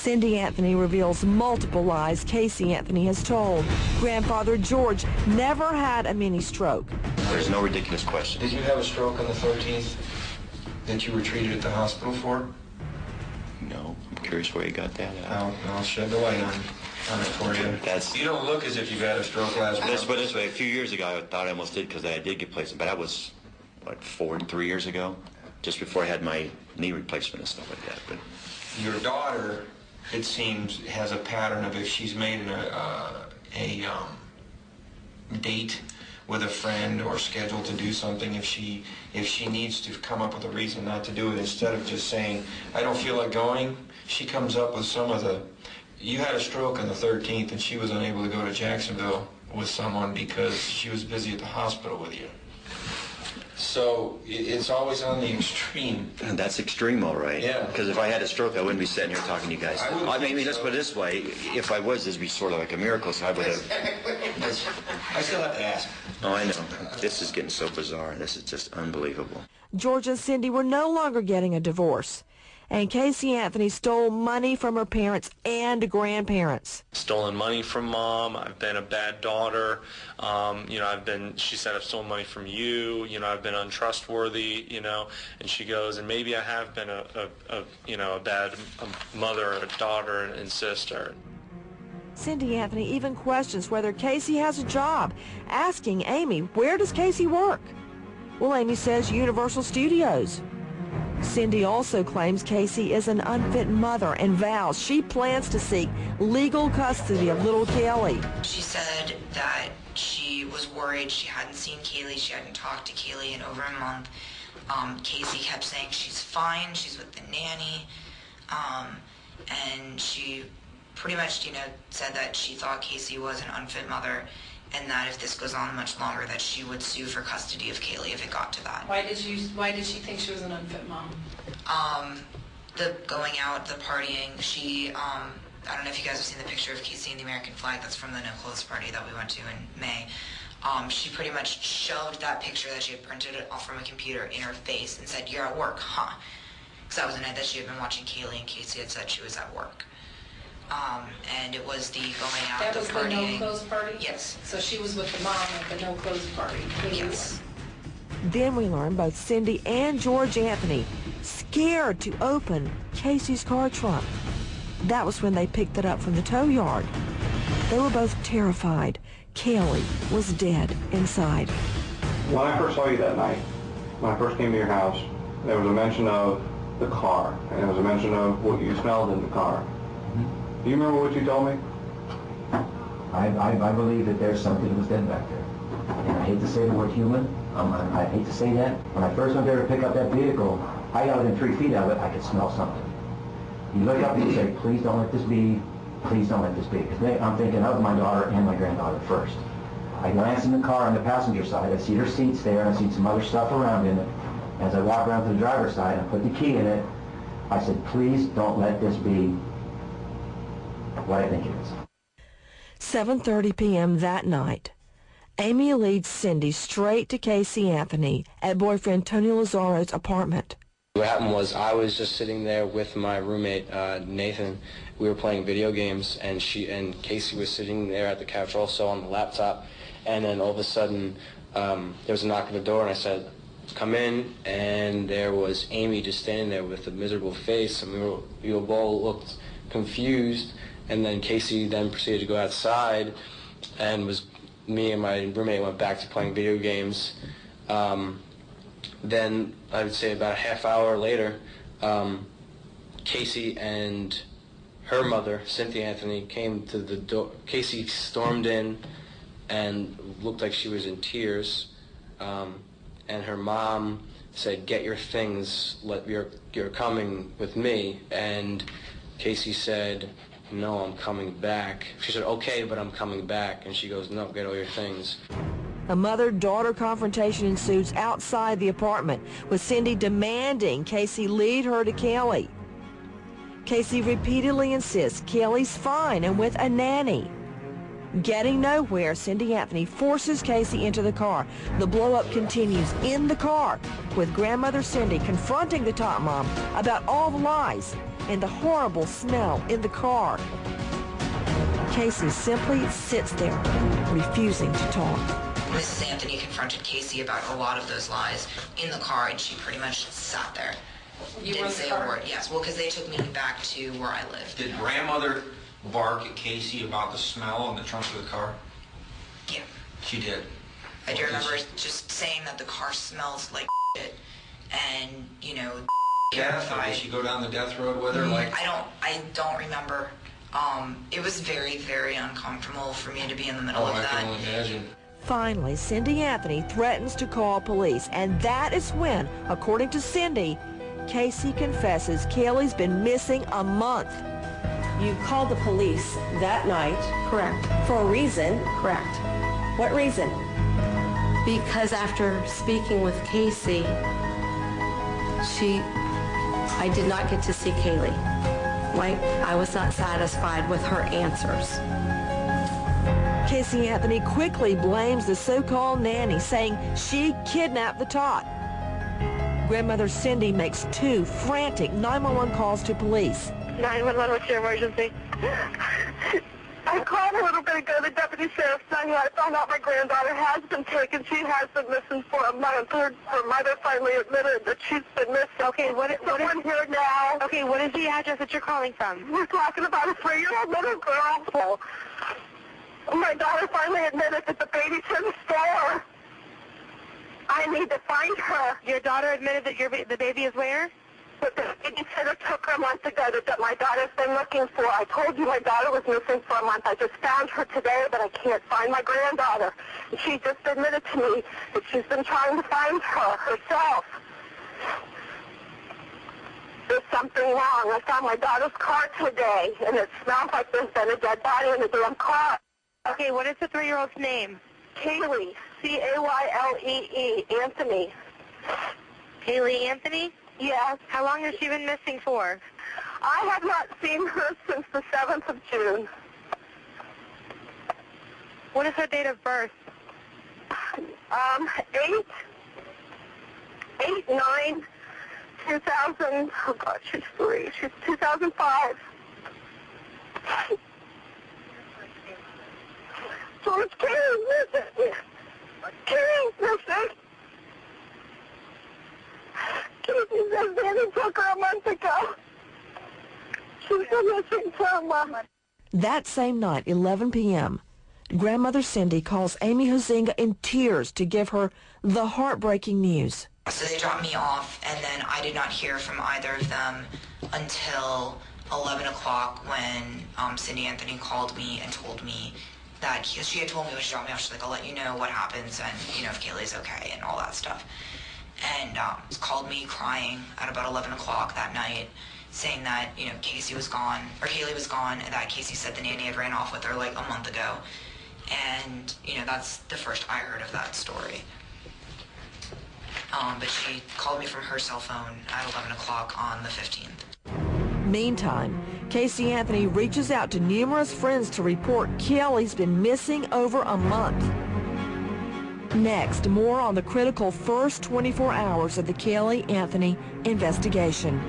Cindy Anthony reveals multiple lies Caylee Anthony has told. Grandfather George never had a mini stroke. There's no ridiculous question. Did you have a stroke on the 13th that you were treated at the hospital for? No. I'm curious where you got that at. I'll shed the light on it for you. You don't look as if you've had a stroke last month. Let's put it this way. A few years ago, I thought I almost did because I did get placed. But that was, what, 3 years ago? Just before I had my knee replacement and stuff like that. But your daughter, it seems, has a pattern of if she's made a date with a friend or scheduled to do something, if she needs to come up with a reason not to do it, instead of just saying, I don't feel like going, she comes up with some of the, you had a stroke on the 13th and she was unable to go to Jacksonville with someone because she was busy at the hospital with you. So it's always on the extreme. And that's extreme, all right. Yeah. Because if I had a stroke, I wouldn't be sitting here talking to you guys. I mean, let's put it this way. If I was, this would be sort of like a miracle, so I would have... I still have to ask. Oh, I know. This is getting so bizarre. This is just unbelievable. George and Cindy were no longer getting a divorce, and Caylee Anthony stole money from her parents and grandparents. Stolen money from Mom. I've been a bad daughter. She said I've stolen money from you. I've been untrustworthy. And she goes, and maybe I have been a bad mother, a daughter, and sister. Cindy Anthony even questions whether Caylee has a job, asking Amy, where does Caylee work? Well, Amy says Universal Studios. Cindy also claims Caylee is an unfit mother and vows she plans to seek legal custody of little Caylee. She said that she was worried. She hadn't seen Caylee. She hadn't talked to Caylee in over a month. Caylee kept saying she's fine. She's with the nanny. And she pretty much, said that she thought Caylee was an unfit mother, and that if this goes on much longer, that she would sue for custody of Caylee if it got to that. Why did she think she was an unfit mom? The going out, the partying. She, I don't know if you guys have seen the picture of Caylee and the American flag. That's from the no clothes party that we went to in May. She pretty much shoved that picture that she had printed it off from a computer in her face and said, "You're at work, huh?" Because that was the night that she had been watching Caylee, and Caylee had said she was at work. And it was the going out, that the was partying. The no clothes party? Yes. So she was with the mom at the no clothes party? Yes. Then we learn both Cindy and George Anthony scared to open Caylee's car trunk. That was when they picked it up from the tow yard. They were both terrified. Caylee was dead inside. When I first saw you that night, when I first came to your house, there was a mention of the car, and there was a mention of what you smelled in the car. Do you remember what you told me? I believe that there's something that was dead back there. And I hate to say the word human. I hate to say that. When I first went there to pick up that vehicle, I got within 3 feet of it, I could smell something. You look up and you say, please don't let this be. Please don't let this be. Because I'm thinking of my daughter and my granddaughter first. I glance in the car on the passenger side. I see her seats there. I see some other stuff around in it. As I walk around to the driver's side and put the key in it, I said, please don't let this be what I think it is. 7:30 p.m. that night, Amy leads Cindy straight to Caylee Anthony at boyfriend Tony Lazzaro's apartment. What happened was I was just sitting there with my roommate, Nathan. We were playing video games, and Caylee was sitting there at the couch also on the laptop. And then all of a sudden, there was a knock on the door, and I said, come in, and there was Amy just standing there with a miserable face, and we all looked confused. And then Caylee then proceeded to go outside, and me and my roommate went back to playing video games. Then I would say about a half hour later, Caylee and her mother, Cynthia Anthony, came to the door. Caylee stormed in and looked like she was in tears. And her mom said, "Get your things. You're coming with me." And Caylee said, "No, I'm coming back." She said, "Okay, but I'm coming back." And she goes, "No, get all your things." A mother-daughter confrontation ensues outside the apartment, with Cindy demanding Caylee lead her to Caylee. Caylee repeatedly insists Caylee's fine and with a nanny. Getting nowhere, Cindy Anthony forces Caylee into the car. The blow-up continues in the car, with grandmother Cindy confronting the top mom about all the lies and the horrible smell in the car. Caylee simply sits there, refusing to talk. Mrs. Anthony confronted Caylee about a lot of those lies in the car, and she pretty much sat there. Didn't say a word. Yes, well, because they took me back to where I lived. Did grandmother bark at Caylee about the smell in the trunk of the car? Yeah. She did. I do remember just saying that the car smells like shit, and, you know, Death, or did she go down the death road with her? Like, I don't remember. It was very, very uncomfortable for me to be in the middle of that. I can only imagine. Finally, Cindy Anthony threatens to call police, and that is when, according to Cindy, Caylee confesses Caylee's been missing a month. You called the police that night. Correct. For a reason. Correct. What reason? Because after speaking with Caylee, I did not get to see Caylee. Like, I was not satisfied with her answers. Caylee Anthony quickly blames the so-called nanny, saying she kidnapped the tot. Grandmother Cindy makes 2 frantic 911 calls to police. 911, what's your emergency? I called a little bit ago. The deputy sheriff's son who I found out my granddaughter has been taken. She has been missing for a month. Her mother finally admitted that she's been missing. Okay, what is here now? Okay, what is the address that you're calling from? We're talking about a 3-year-old little girl. My daughter finally admitted that the baby's in the store. I need to find her. Your daughter admitted that the baby is where? But the babysitter took her a month ago that my daughter's been looking for. I told you my daughter was missing for a month. I just found her today, but I can't find my granddaughter. And she just admitted to me that she's been trying to find her herself. There's something wrong. I found my daughter's car today, and it smells like there's been a dead body in the damn car. Okay, what is the 3-year-old's name? Caylee, Caylee, Anthony. Caylee Anthony? Yes. How long has she been missing for? I have not seen her since the 7th of June. What is her date of birth? 8/9/2000. Oh God, she's 3. She's 2005. So it's Caylee missing. Caylee's missing. Caylee says Danny took her a month ago. She's been missing for a month. That same night, 11 p.m., Grandmother Cindy calls Amy Huizenga in tears to give her the heartbreaking news. So they dropped me off, and then I did not hear from either of them until 11 o'clock when Cindy Anthony called me and told me that she had told me when she dropped me off, she's like, I'll let you know what happens and, you know, if Caylee's okay and all that stuff. And called me crying at about 11 o'clock that night, saying that, you know, Caylee was gone, and that Caylee said the nanny had ran off with her like a month ago. And, you know, that's the first I heard of that story. But she called me from her cell phone at 11 o'clock on the 15th. Meantime, Caylee Anthony reaches out to numerous friends to report Caylee's been missing over a month. Next, more on the critical first 24 hours of the Caylee Anthony investigation.